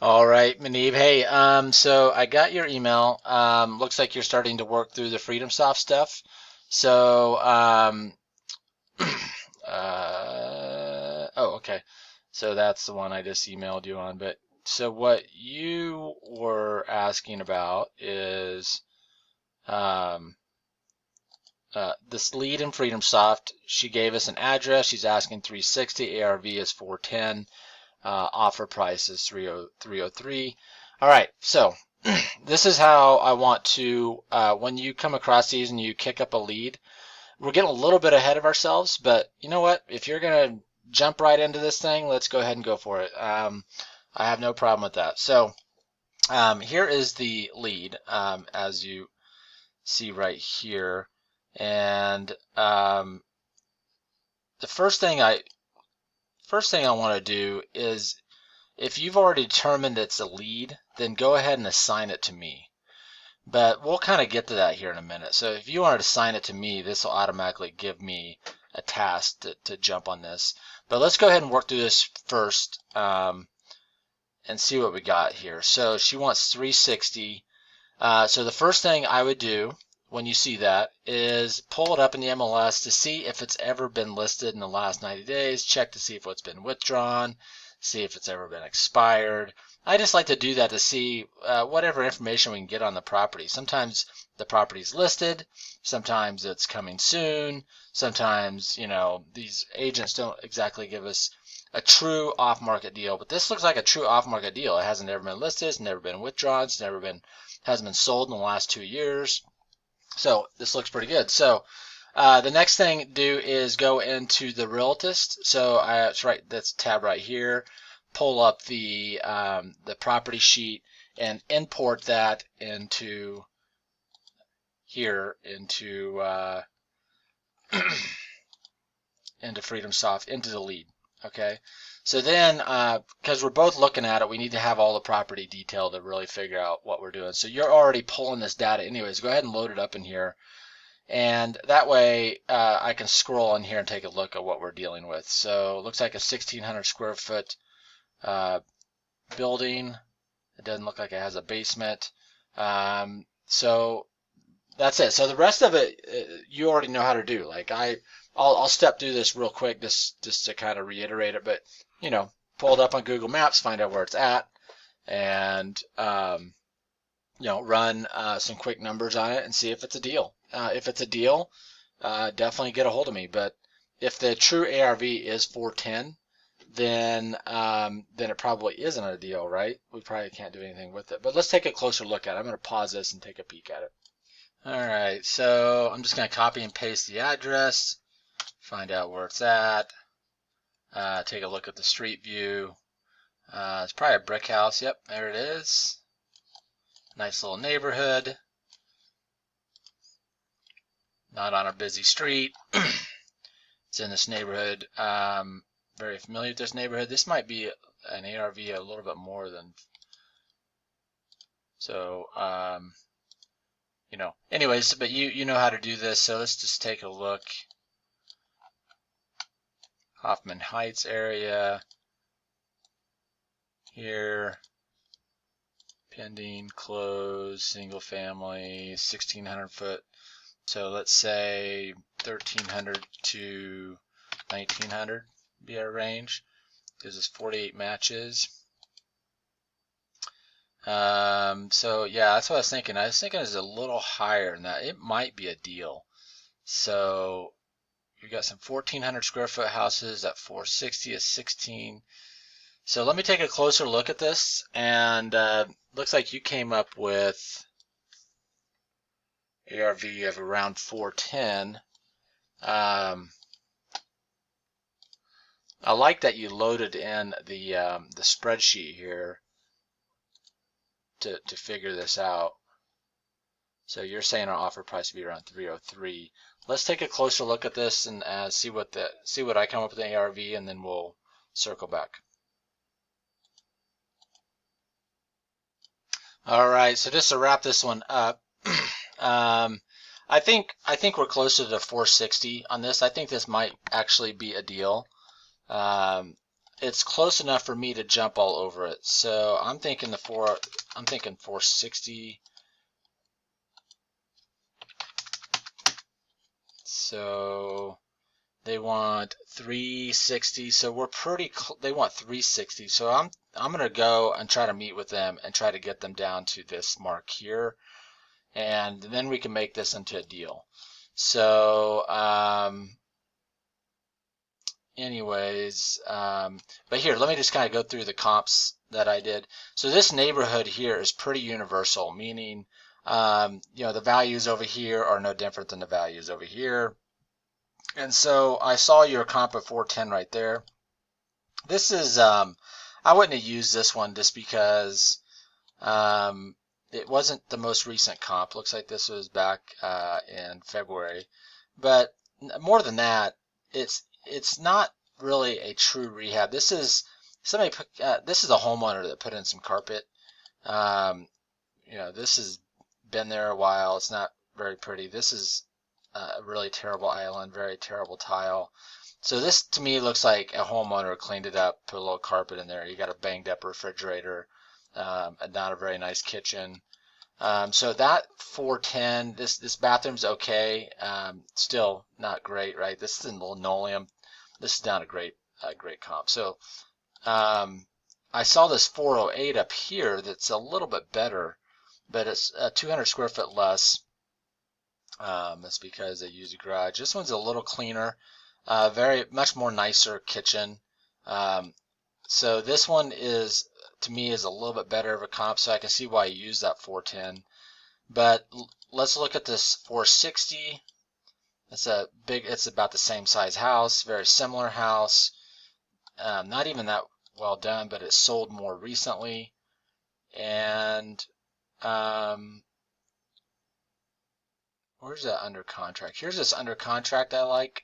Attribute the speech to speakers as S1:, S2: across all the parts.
S1: All right, Manib. Hey, so I got your email. Looks like you're starting to work through the FreedomSoft stuff. So, oh, okay. So that's the one I just emailed you on. But so what you were asking about is um, this lead in FreedomSoft. She gave us an address. She's asking 360. ARV is 410. Offer price is 303. All right, so this is how I want to, when you come across these and you kick up a lead, we're getting a little bit ahead of ourselves, but you know what? If you're going to jump right into this thing, let's go ahead and go for it. I have no problem with that. So here is the lead, as you see right here. And the first thing I want to do is, if you've already determined it's a lead, then go ahead and assign it to me. But we'll kind of get to that here in a minute. So if you wanted to assign it to me, this will automatically give me a task to jump on this. But let's go ahead and work through this first and see what we got here. So she wants 360. So the first thing I would do when you see that is pull it up in the MLS to see if it's ever been listed in the last 90 days. Check to see if it's been withdrawn, see if it's ever been expired. I just like to do that to see whatever information we can get on the property. Sometimes the property's listed, sometimes it's coming soon, sometimes, these agents don't exactly give us a true off-market deal, but this looks like a true off-market deal. It hasn't ever been listed, it's never been withdrawn, hasn't been sold in the last 2 years. So this looks pretty good. So the next thing to do is go into the Realtist. So it's right, that's tab right here. Pull up the property sheet and import that into here into FreedomSoft, into the lead. Okay. So then, because we're both looking at it, we need to have all the property detail to really figure out what we're doing. So you're already pulling this data anyways. Go ahead and load it up in here. And that way I can scroll in here and take a look at what we're dealing with. So it looks like a 1,600 square foot building. It doesn't look like it has a basement. So that's it. So the rest of it, you already know how to do. Like I'll step through this real quick just to kind of reiterate it. But pull it up on Google Maps, find out where it's at, and run some quick numbers on it and see if it's a deal. If it's a deal, definitely get a hold of me. But if the true ARV is 410, then it probably isn't a deal, right? We probably can't do anything with it. But let's take a closer look at it. I'm going to pause this and take a peek at it. All right, so I'm just going to copy and paste the address, find out where it's at, take a look at the street view. It's probably a brick house. Yep, there it is. Nice little neighborhood. Not on a busy street. It's in this neighborhood. Very familiar with this neighborhood. This might be an ARV a little bit more than. So, anyways, but you know how to do this. So let's just take a look. Hoffman Heights area. Here. Pending, closed, single family, 1,600 foot. So let's say 1,300 to 1,900 be our range. Gives us 48 matches. So yeah, that's what I was thinking. I was thinking it's a little higher than that. It might be a deal. So you've got some 1,400 square foot houses at 460 is 16. So let me take a closer look at this, and looks like you came up with ARV of around 410. I like that you loaded in the spreadsheet here to figure this out. So you're saying our offer price would be around 303. Let's take a closer look at this and see what I come up with in ARV, and then we'll circle back. All right, so just to wrap this one up, I think we're closer to 460 on this. I think this might actually be a deal. it's close enough for me to jump all over it. So I'm thinking 460. So they want 360. So we're pretty. They want 360. So I'm gonna go and try to meet with them and try to get them down to this mark here, and then we can make this into a deal. So anyways, but here, let me just kind of go through the comps that I did. So this neighborhood here is pretty universal, meaning, the values over here are no different than the values over here. And so I saw your comp of 410 right there. This is, I wouldn't have used this one just because it wasn't the most recent comp. Looks like this was back in February. But more than that, it's not really a true rehab. This is this is a homeowner that put in some carpet. This has been there a while. It's not very pretty. This is a really terrible island, very terrible tile. So this to me looks like a homeowner cleaned it up, put a little carpet in there. You got a banged up refrigerator, not a very nice kitchen. So that 410, this bathroom's okay. Still not great, right? This is in linoleum. This is not a great comp. So I saw this 408 up here that's a little bit better, but it's 200 square foot less. That's because they use a garage. This one's a little cleaner, very much more nicer kitchen. So this one is, to me, is a little bit better of a comp, so I can see why you use that 410. But let's look at this 460. It's about the same size house, very similar house. Not even that well done, but it sold more recently. And where's that under contract? Here's this under contract I like.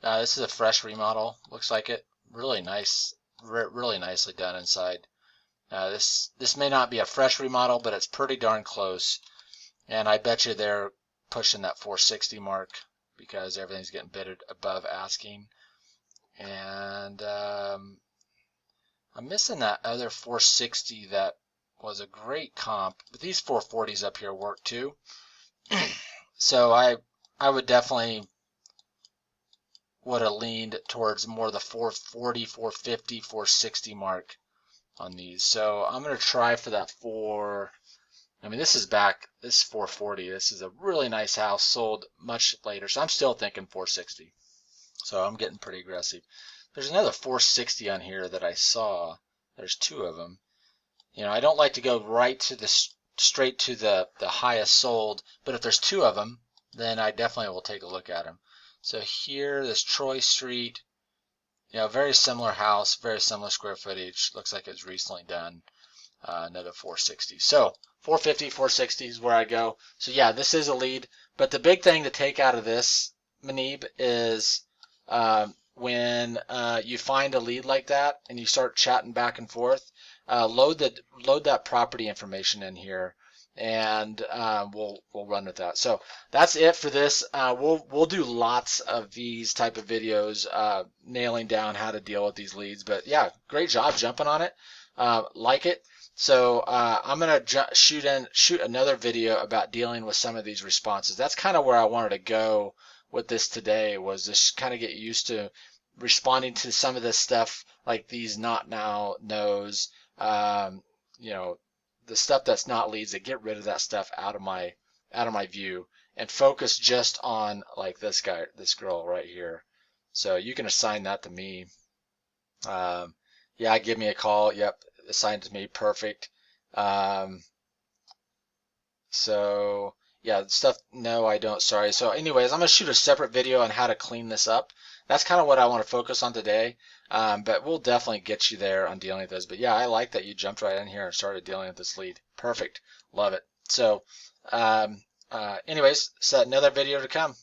S1: This is a fresh remodel. Looks like it. Really nice, really nicely done inside. This may not be a fresh remodel, but it's pretty darn close. And I bet you they're pushing that 460 mark because everything's getting bidded above asking. And I'm missing that other 460 that was a great comp. But these 440s up here work too. So I would definitely would have leaned towards more the 440, 450, 460 mark on these. So I'm going to try for that this is 440. This is a really nice house, sold much later. So I'm still thinking 460. So I'm getting pretty aggressive. There's another 460 on here that I saw. There's two of them. I don't like to go straight to the highest sold, but if there's two of them, then I definitely will take a look at them. So here, this Troy Street, very similar house, very similar square footage. Looks like it's recently done. Another 460. So 450, 460 is where I go. So yeah, this is a lead. But the big thing to take out of this, Manib, is when you find a lead like that and you start chatting back and forth, load that property information in here, and we'll run with that. So that's it for this. We'll do lots of these type of videos, nailing down how to deal with these leads. But yeah, great job jumping on it. Like it. So I'm gonna shoot another video about dealing with some of these responses. That's kind of where I wanted to go with this today, was just kind of get used to responding to some of this stuff, like these not now, no's, the stuff that's not leads. To get rid of that stuff out of my view and focus just on like this girl right here. So you can assign that to me. Yeah, give me a call. Yep, assigned to me. Perfect. So yeah, stuff, no, I don't, sorry. So anyways, I'm gonna shoot a separate video on how to clean this up. That's kind of what I want to focus on today. But we'll definitely get you there on dealing with this. But yeah, I like that you jumped right in here and started dealing with this lead. Perfect. Love it. So anyways, so another video to come.